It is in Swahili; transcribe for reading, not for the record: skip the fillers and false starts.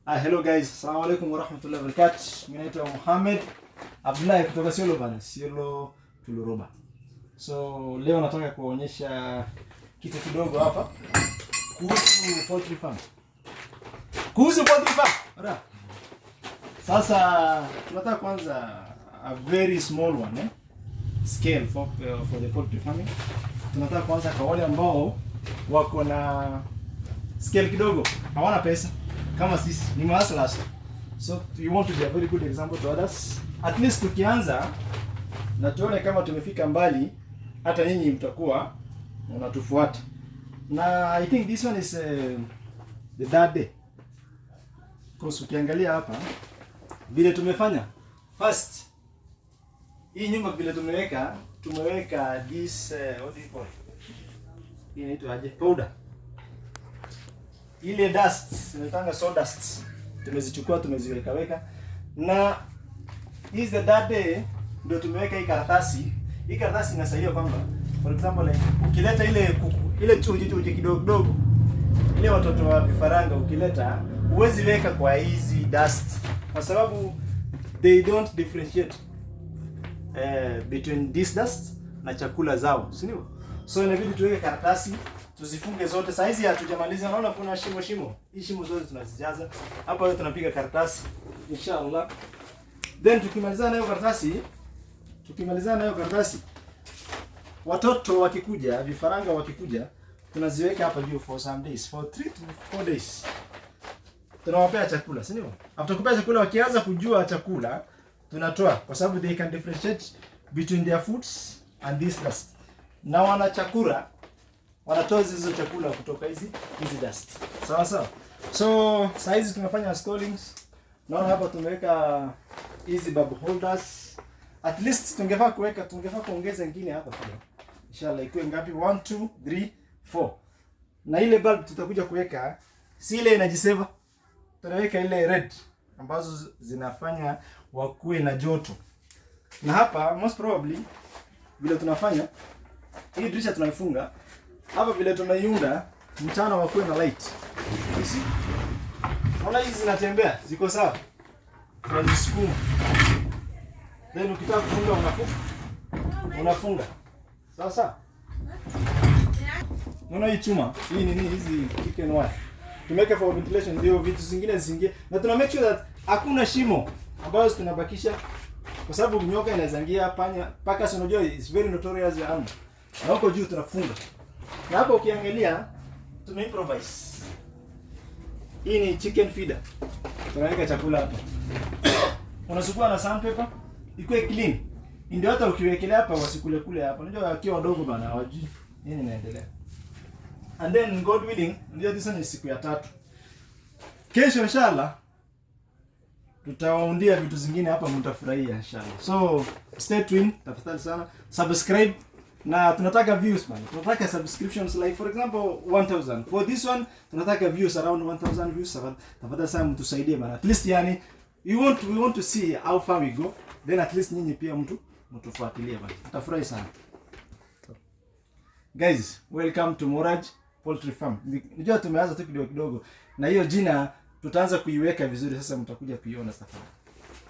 Hello guys, assalamu alaikum warahmatullahi wabarakatuh. Mimi naitwa Muhammad Abdullah kutoka ISIOLO bana, ISIOLO tullu roba. So leo nataka kuonyesha kitu kidogo hapa kuhusu poultry farm. Ora. Sasa tunataka kwanza a very small one, scale for the poultry farming. Tunataka kwanza kwa wale ambao wako na scale kidogo, hawana pesa kama sisi, ni hustlers. So you want to be a very good example to others. At least tukianza na tuone kama tumefika mbali, hata nyinyi mtakuwa unatufuata. Na I think this one is the third day. Because ukiangalia hapa vile tumefanya first, hii nyumba vile tumeweka this what do you call, hii inaitwa aje, powder. Ile dust, tumetanga sawdust, tumezichukua tumeziweka. Na is the that day ndio tumeweka hii karatasi. Hii karatasi inasaidia kwamba for example like ukileta ile chuji kidogo ile watoto wa vifaranga ukileta, huwezi weka kwa hizi dust kwa sababu they don't differentiate between this dust na chakula zao, si ndio? So inabidi tuweke karatasi, tuzifunge zote. Sasa hizi hatujamaliza, naona kuna shimo. Hii shimo zote tunazijaza. Hapa leo tunapiga karatasi inshallah. Then tukimalizana nayo karatasi, watoto wakikuja, vifaranga wakikuja, tunaziweka hapa juu for some days, for 3 to 4 days. Tunawapea chakula, si ndio? After kupea chakula, wakianza kujua chakula, tunatoa kwa sababu they can differentiate between their foods and this dust. Na wanatoa hizo chakula kutoka hizi dust. Sawa. So saizi tunafanya stallings. Naona hapa tumeweka hizi bulb holders. At least tungefaa kuongeza nyingine hapa pia. Inshallah ikuwe ngapi? 1 2 3 4. Na ile bulb tutakuja kuweka si ile inajiseva. Tunaweka ile red ambazo zinafanya wakuwe na joto. Na hapa most probably vile tunafanya hii dirisha tunaifunga hapa, vile tunaiunda mchana wakuwe na light. Hizi ona, hizi zinatembea ziko sawa, tunazisukuma. Then ukitaka kufunga unafunga sawa. Unaona hii chuma hii nini, hizi chicken wire tumeweka for ventilation, ndio vitu zingine zisingie, na tuna make sure that hakuna shimo ambazo tunabakisha, kwa sababu nyoka inaweza ingia, paka si unajua is very notorious ya animal. Na huko juu tunafunga. Na hapo ukiangalia improvise. Hii ni chicken feeder. Tunaweka chakula hapa. Unasukua na sandpaper, ikuwe clean. Ndio hata ukiwekelea hapa wasikule hapa. Unajua wakiwa wadogo bana hawajui nini inaendelea. And then God willing, ndio this ni siku ya 3. Kesho inshallah tutawaundia vitu zingine hapa, mtafurahia inshallah. So stay tuned, tafadhali sana. Subscribe. Na tunataka views man. Tunataka subscriptions like for example 1000. For this one tunataka views around 1000 views. Tafadhali sana mtusaidie bana. At least yani we want to see how far we go. Then at least nyinyi pia mtufuatilie bana. Tutafurahi sana. Guys, welcome to Moraj Poultry Farm. Nijua tumeanza tu kidogo na hiyo jina tutaanza kuiweka vizuri, sasa mtakuja kuiona safari.